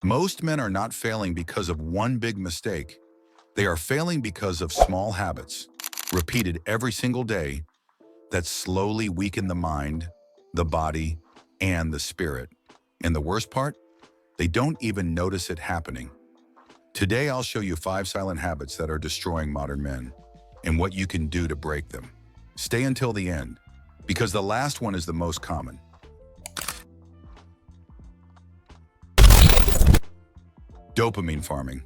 Most men are not failing because of one big mistake. They are failing because of small habits, repeated every single day, that slowly weaken the mind, the body, and the spirit. And the worst part? They don't even notice it happening. Today, I'll show you 5 silent habits that are destroying modern men and what you can do to break them. Stay until the end, because the last one is the most common. Dopamine farming.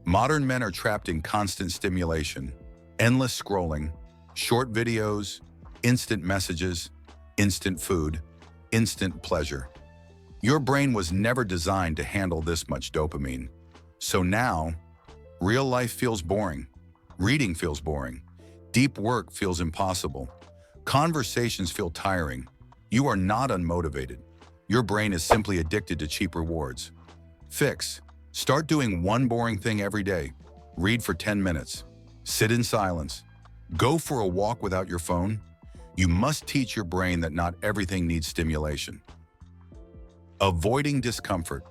Modern men are trapped in constant stimulation, endless scrolling, short videos, instant messages, instant food, instant pleasure. Your brain was never designed to handle this much dopamine. So now, real life feels boring. Reading feels boring. Deep work feels impossible. Conversations feel tiring. You are not unmotivated. Your brain is simply addicted to cheap rewards. Fix. Start doing one boring thing every day. Read for 10 minutes. Sit in silence. Go for a walk without your phone. You must teach your brain that not everything needs stimulation. Avoiding discomfort.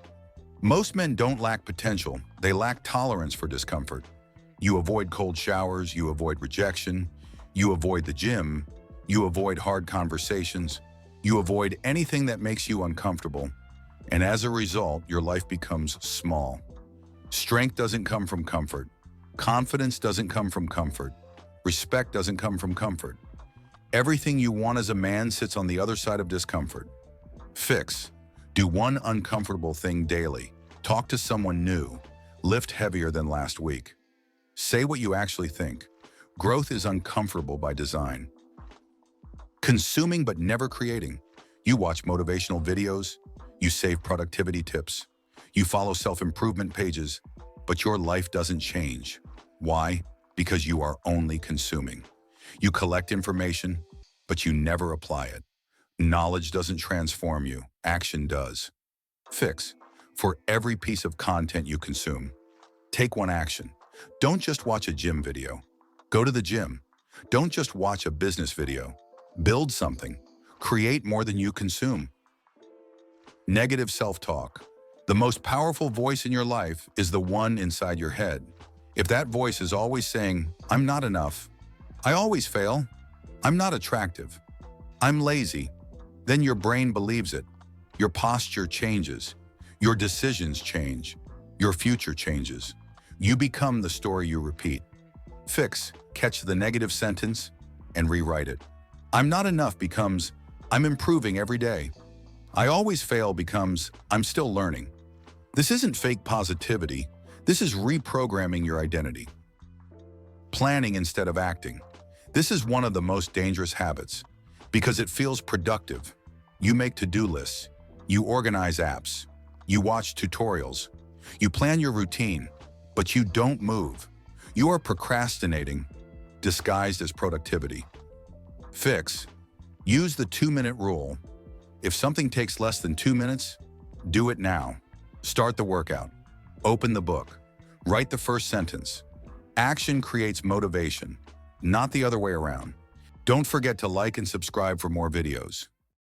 Most men don't lack potential. They lack tolerance for discomfort. You avoid cold showers. You avoid rejection. You avoid the gym. You avoid hard conversations. You avoid anything that makes you uncomfortable. And as a result, your life becomes small. Strength doesn't come from comfort. Confidence doesn't come from comfort. Respect doesn't come from comfort. Everything you want as a man sits on the other side of discomfort. Fix. Do one uncomfortable thing daily. Talk to someone new. Lift heavier than last week. Say what you actually think. Growth is uncomfortable by design. Consuming but never creating. You watch motivational videos. You save productivity tips. You follow self-improvement pages, but your life doesn't change. Why? Because you are only consuming. You collect information, but you never apply it. Knowledge doesn't transform you, action does. Fix. For every piece of content you consume, take one action. Don't just watch a gym video. Go to the gym. Don't just watch a business video. Build something. Create more than you consume. Negative self-talk. The most powerful voice in your life is the one inside your head. If that voice is always saying, "I'm not enough," "I always fail," "I'm not attractive," "I'm lazy," then your brain believes it. Your posture changes. Your decisions change. Your future changes. You become the story you repeat. Fix. Catch the negative sentence and rewrite it. "I'm not enough" becomes, "I'm improving every day." "I always fail" becomes, "I'm still learning." This isn't fake positivity. This is reprogramming your identity. Planning instead of acting. This is one of the most dangerous habits because it feels productive. You make to-do lists. You organize apps. You watch tutorials. You plan your routine, but you don't move. You are procrastinating, disguised as productivity. Fix. Use the 2-minute rule. If something takes less than 2 minutes, do it now. Start the workout. Open the book. Write the first sentence. Action creates motivation, not the other way around. Don't forget to like and subscribe for more videos.